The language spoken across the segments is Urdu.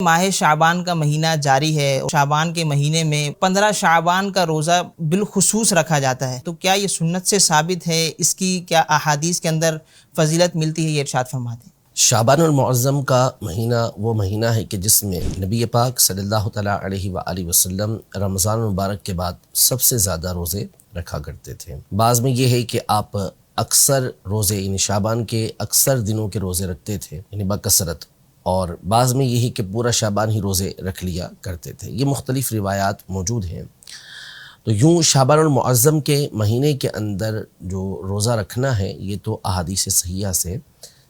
ماہ شعبان کا مہینہ جاری ہے، شعبان کے مہینے میں 15 شعبان کا روزہ بالخصوص رکھا جاتا ہے، تو کیا یہ سنت سے ثابت ہے؟ اس کی کیا احادیث کے اندر فضیلت ملتی ہے؟ یہ ارشاد فرماتے ہیں۔ شعبان المعظم کا مہینہ وہ مہینہ ہے کہ جس میں نبی پاک صلی اللہ تعالیٰ علیہ وآلہ وسلم رمضان المبارک کے بعد سب سے زیادہ روزے رکھا کرتے تھے۔ بعض میں یہ ہے کہ آپ اکثر روزے یعنی شعبان کے اکثر دنوں کے روزے رکھتے تھے یعنی بکثرت، اور بعض میں یہی کہ پورا شعبان ہی روزے رکھ لیا کرتے تھے۔ یہ مختلف روایات موجود ہیں۔ تو یوں شعبان المعظم کے مہینے کے اندر جو روزہ رکھنا ہے یہ تو احادیث صحیحہ سے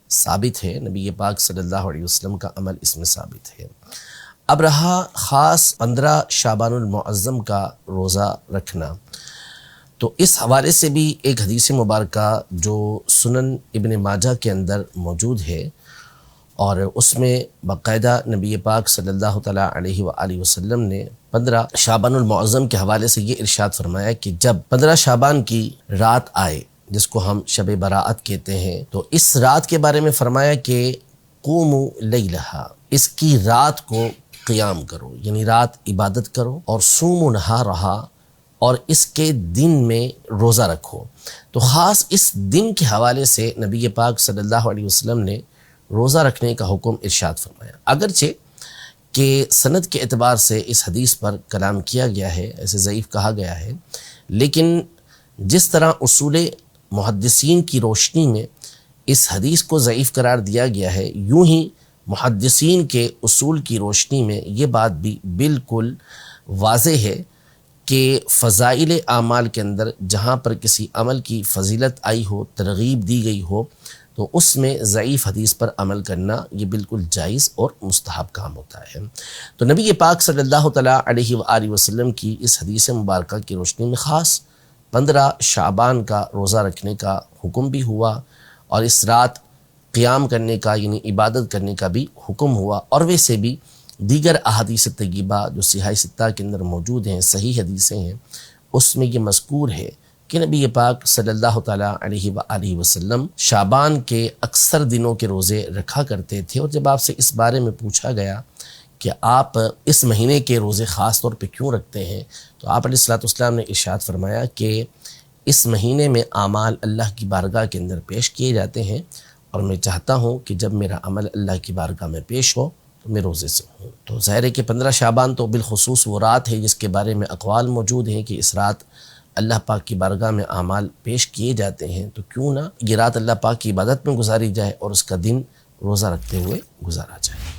ثابت ہے، نبی پاک صلی اللہ علیہ وسلم کا عمل اس میں ثابت ہے۔ اب رہا خاص 15 شعبان المعظم کا روزہ رکھنا، تو اس حوالے سے بھی ایک حدیث مبارکہ جو سنن ابن ماجہ کے اندر موجود ہے، اور اس میں باقاعدہ نبی پاک صلی اللہ تعالیٰ علیہ وآلہ وسلم نے 15 شعبان المعظم کے حوالے سے یہ ارشاد فرمایا کہ جب 15 شعبان کی رات آئے، جس کو ہم شب براءت کہتے ہیں، تو اس رات کے بارے میں فرمایا کہ قوموا لیلہا، اس کی رات کو قیام کرو، یعنی رات عبادت کرو، اور صوموا نہارہا، اور اس کے دن میں روزہ رکھو۔ تو خاص اس دن کے حوالے سے نبی پاک صلی اللہ علیہ وسلم نے روزہ رکھنے کا حکم ارشاد فرمایا۔ اگرچہ کہ سند کے اعتبار سے اس حدیث پر کلام کیا گیا ہے، ایسے ضعیف کہا گیا ہے، لیکن جس طرح اصول محدثین کی روشنی میں اس حدیث کو ضعیف قرار دیا گیا ہے، یوں ہی محدثین کے اصول کی روشنی میں یہ بات بھی بالکل واضح ہے کہ فضائل اعمال کے اندر جہاں پر کسی عمل کی فضیلت آئی ہو، ترغیب دی گئی ہو، تو اس میں ضعیف حدیث پر عمل کرنا یہ بالکل جائز اور مستحب کام ہوتا ہے۔ تو نبی پاک صلی اللہ تعالیٰ علیہ وآلہ وسلم کی اس حدیث مبارکہ کی روشنی میں خاص 15 شعبان کا روزہ رکھنے کا حکم بھی ہوا، اور اس رات قیام کرنے کا یعنی عبادت کرنے کا بھی حکم ہوا، اور ویسے بھی دیگر احادیث طیبہ جو صحیح ستہ کے اندر موجود ہیں، صحیح حدیثیں ہیں، اس میں یہ مذکور ہے کہ نبی پاک صلی اللہ تعالیٰ علیہ وآلہ وسلم شعبان کے اکثر دنوں کے روزے رکھا کرتے تھے۔ اور جب آپ سے اس بارے میں پوچھا گیا کہ آپ اس مہینے کے روزے خاص طور پہ کیوں رکھتے ہیں، تو آپ علیہ السلام نے ارشاد فرمایا کہ اس مہینے میں اعمال اللہ کی بارگاہ کے اندر پیش کیے جاتے ہیں، اور میں چاہتا ہوں کہ جب میرا عمل اللہ کی بارگاہ میں پیش ہو تو میں روزے سے ہوں۔ تو ظاہر ہے کہ 15 شعبان تو بالخصوص وہ رات ہے جس کے بارے میں اقوال موجود ہیں کہ اس رات اللہ پاک کی بارگاہ میں اعمال پیش کیے جاتے ہیں، تو کیوں نہ یہ رات اللہ پاک کی عبادت میں گزاری جائے اور اس کا دن روزہ رکھتے ہوئے گزارا جائے۔